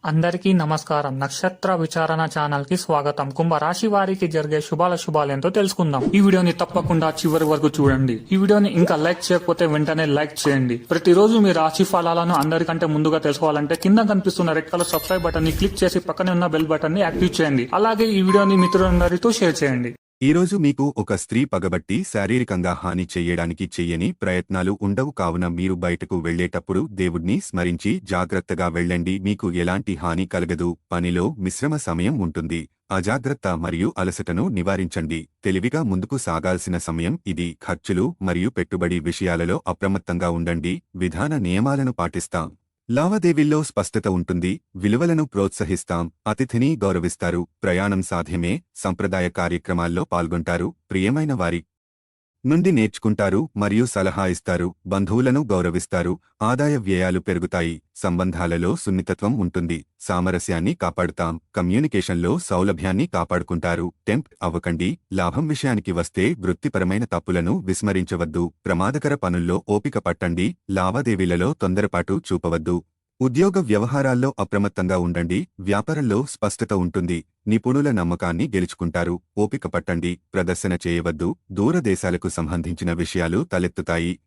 అందరికీ నమస్కారం. నక్షత్ర విచారణ ఛానల్ కి స్వాగతం. కుంభరాశి వారికి జరిగే శుభాలేంతో తెలుసుకుందాం. ఈ వీడియోని తప్పకుండా చివరి వరకు చూడండి. ఈ వీడియోని ఇంకా లైక్ చేయకపోతే వెంటనే లైక్ చేయండి. ప్రతిరోజు మీ రాశి ఫలాలను అందరికంటే ముందుగా తెలుసుకోవాలంటే కింద కనిపిస్తున్న రెడ్ కలర్ సబ్స్క్రైబ్ బటన్ ని క్లిక్ చేసి పక్కనే ఉన్న బెల్ బటన్ ని యాక్టివ్ చేయండి. అలాగే ఈ వీడియోని మిత్రులందరితో షేర్ చేయండి. ఈరోజు మీకు ఒక స్త్రీ పగబట్టి శారీరకంగా హాని చెయ్యడానికి చెయ్యని ప్రయత్నాలు ఉండవు, కావున మీరు బయటకు వెళ్లేటప్పుడు దేవుణ్ణి స్మరించి జాగ్రత్తగా వెళ్ళండి. మీకు ఎలాంటి హాని కలగదు. పనిలో మిశ్రమ సమయం ఉంటుంది. అజాగ్రత్త మరియు అలసటను నివారించండి. తెలివిగా ముందుకు సాగాల్సిన సమయం ఇది. ఖర్చులు మరియు పెట్టుబడి విషయాలలో అప్రమత్తంగా ఉండండి. విధాన నియమాలను పాటిస్తాం. లావాదేవీల్లో స్పష్టత ఉంటుంది. విలువలను ప్రోత్సహిస్తాం. అతిథిని గౌరవిస్తారు. ప్రయాణం సాధ్యమే. సంప్రదాయ కార్యక్రమాల్లో పాల్గొంటారు. ప్రియమైన వారి నుండి నేర్చుకుంటారు మరియు సలహా ఇస్తారు. బంధువులను గౌరవిస్తారు. ఆదాయ వ్యయాలు పెరుగుతాయి. సంబంధాలలో సున్నితత్వం ఉంటుంది. సామరస్యాన్ని కాపాడుతాం. కమ్యూనికేషన్లో సౌలభ్యాన్ని కాపాడుకుంటారు. టెంప్ట్ అవ్వకండి. లాభం విషయానికి వస్తే వృత్తిపరమైన తప్పులను విస్మరించవద్దు. ప్రమాదకర పనుల్లో ఓపిక పట్టండి. లావాదేవీలలో తొందరపాటు చూపవద్దు. ఉద్యోగ వ్యవహారాల్లో అప్రమత్తంగా ఉండండి. వ్యాపారంలో స్పష్టత ఉంటుంది. నిపుణుల నమ్మకాన్ని గెలుచుకుంటారు. ఓపిక పట్టండి. ప్రదర్శన చేయవద్దు. దూరదేశాలకు సంబంధించిన విషయాలు తలెత్తుతాయి.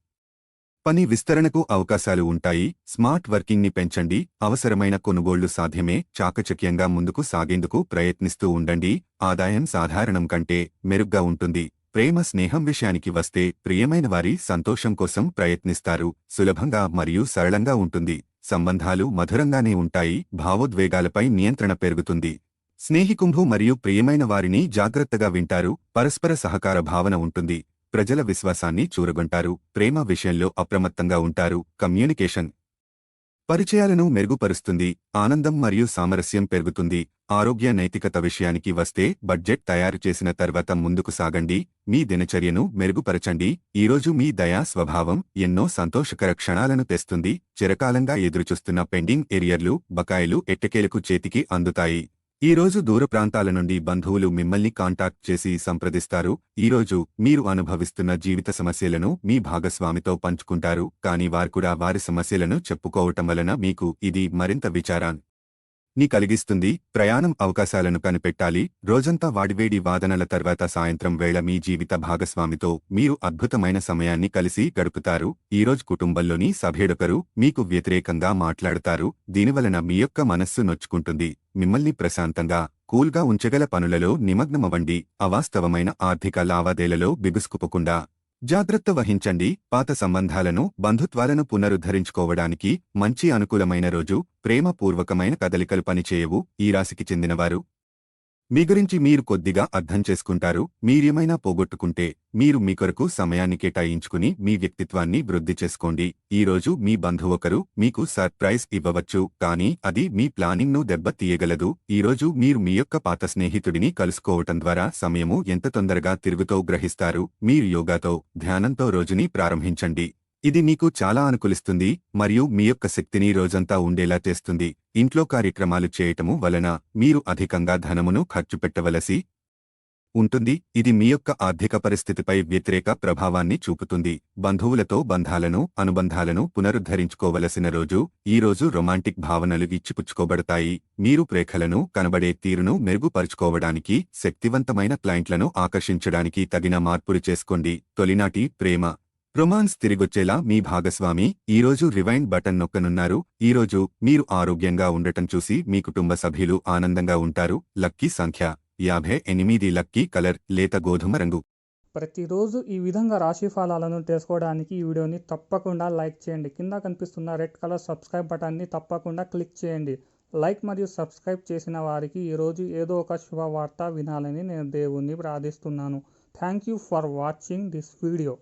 పని విస్తరణకు అవకాశాలు ఉంటాయి. స్మార్ట్ వర్కింగ్ని పెంచండి. అవసరమైన కొనుగోళ్లు సాధ్యమే. చాకచక్యంగా ముందుకు సాగేందుకు ప్రయత్నిస్తూ ఉండండి. ఆదాయం సాధారణం కంటే మెరుగ్గా ఉంటుంది. ప్రేమ స్నేహం విషయానికి వస్తే ప్రియమైన వారి సంతోషం కోసం ప్రయత్నిస్తారు. సులభంగా మరియు సరళంగా ఉంటుంది. సంబంధాలు మధురంగానే ఉంటాయి. భావోద్వేగాలపై నియంత్రణ పెరుగుతుంది. స్నేహికుంభు మరియు ప్రియమైన వారిని జాగ్రత్తగా వింటారు. పరస్పర సహకార భావన ఉంటుంది. ప్రజల విశ్వాసాన్ని చూరగొంటారు. ప్రేమ విషయంలో అప్రమత్తంగా ఉంటారు. కమ్యూనికేషన్ పరిచయాలను మెరుగుపరుస్తుంది. ఆనందం మరియు సామరస్యం పెరుగుతుంది. ఆరోగ్య నైతికత విషయానికి వస్తే బడ్జెట్ తయారు చేసిన తర్వాత ముందుకు సాగండి. మీ దినచర్యను మెరుగుపరచండి. ఈరోజు మీ దయా స్వభావం ఎన్నో సంతోషకర క్షణాలను తెస్తుంది. చిరకాలంగా ఎదురుచూస్తున్న పెండింగ్ ఏరియర్లు, బకాయిలు ఎట్టకేలకు చేతికి అందుతాయి. ఈరోజు దూర ప్రాంతాల నుండి బంధువులు మిమ్మల్ని కాంటాక్ట్ చేసి సంప్రదిస్తారు. ఈరోజు మీరు అనుభవిస్తున్న జీవిత సమస్యలను మీ భాగస్వామితో పంచుకుంటారు. కానీ వారు కూడా వారి సమస్యలను చెప్పుకోవటం వలన మీకు ఇది మరింత విచారాన్ని కలిగిస్తుంది. ప్రయాణం అవకాశాలను కనిపెట్టాలి. రోజంతా వాడివేడి వాదనల తర్వాత సాయంత్రం వేళ మీ జీవిత భాగస్వామితో మీరు అద్భుతమైన సమయాన్ని కలిసి గడుపుతారు. ఈరోజు కుటుంబంలోని సభ్యుడొకరు మీకు వ్యతిరేకంగా మాట్లాడతారు. దీనివలన మీ యొక్క మనస్సు నొచ్చుకుంటుంది. మిమ్మల్ని ప్రశాంతంగా, కూల్గా ఉంచగల పనులలో నిమగ్నమవ్వండి. అవాస్తవమైన ఆర్థిక లావాదేలలో బిగుసుకుపోకుండా జాగ్రత్త వహించండి. పాత సంబంధాలను, బంధుత్వాలను పునరుద్ధరించుకోవడానికి మంచి అనుకూలమైన రోజు. ప్రేమపూర్వకమైన కదలికలు పనిచేయవు. ఈ రాశికి చెందినవారు మీ గురించి మీరు కొద్దిగా అర్థం చేసుకుంటారు. మీరేమైనా పోగొట్టుకుంటే మీరు మీ కొరకు సమయాన్ని కేటాయించుకుని మీ వ్యక్తిత్వాన్ని వృద్ధి చేసుకోండి. ఈరోజు మీ బంధువొకరు మీకు సర్ప్రైజ్ ఇవ్వవచ్చు, కానీ అది మీ ప్లానింగ్ను దెబ్బతీయగలదు. ఈరోజు మీరు మీ యొక్క పాత స్నేహితుడిని కలుసుకోవటం ద్వారా సమయము ఎంత తొందరగా తిరుగుతో గ్రహిస్తారు. మీరు యోగాతో, ధ్యానంతో రోజుని ప్రారంభించండి. ఇది మీకు చాలా అనుకూలిస్తుంది మరియు మీ యొక్క శక్తిని రోజంతా ఉండేలా చేస్తుంది. ఇంట్లో కార్యక్రమాలు చేయటము వలన మీరు అధికంగా ధనమును ఖర్చు పెట్టవలసి ఉంటుంది. ఇది మీ యొక్క ఆర్థిక పరిస్థితిపై వ్యతిరేక ప్రభావాన్ని చూపుతుంది. బంధువులతో అనుబంధాలను పునరుద్ధరించుకోవలసిన రోజు. ఈరోజు రొమాంటిక్ భావనలు ఇచ్చిపుచ్చుకోబడతాయి. మీరు ప్రేక్షలను కనబడే తీరును మెరుగుపరుచుకోవడానికి, శక్తివంతమైన క్లయింట్లను ఆకర్షించడానికి తగిన మార్పులు చేసుకోండి. తొలినాటి ప్రేమ రొమాన్స్ తిరిగొచ్చేలా మీ భాగస్వామి ఈరోజు రివైండ్ బటన్ నొక్కనున్నారు. ఈరోజు మీరు ఆరోగ్యంగా ఉండటం చూసి మీ కుటుంబ సభ్యులు ఆనందంగా ఉంటారు. లక్కీ సంఖ్య 58. లక్కీ కలర్ లేత గోధుమ రంగు. ప్రతిరోజు ఈ విధంగా రాశి ఫలాలను తెలుసుకోవడానికి ఈ వీడియోని తప్పకుండా లైక్ చేయండి. కింద కనిపిస్తున్న రెడ్ కలర్ సబ్స్క్రైబ్ బటన్ని తప్పకుండా క్లిక్ చేయండి. లైక్ మరియు సబ్స్క్రైబ్ చేసిన వారికి ఈరోజు ఏదో ఒక శుభవార్త వినాలని నేను దేవుణ్ణి ప్రార్థిస్తున్నాను. Thank you for watching this video.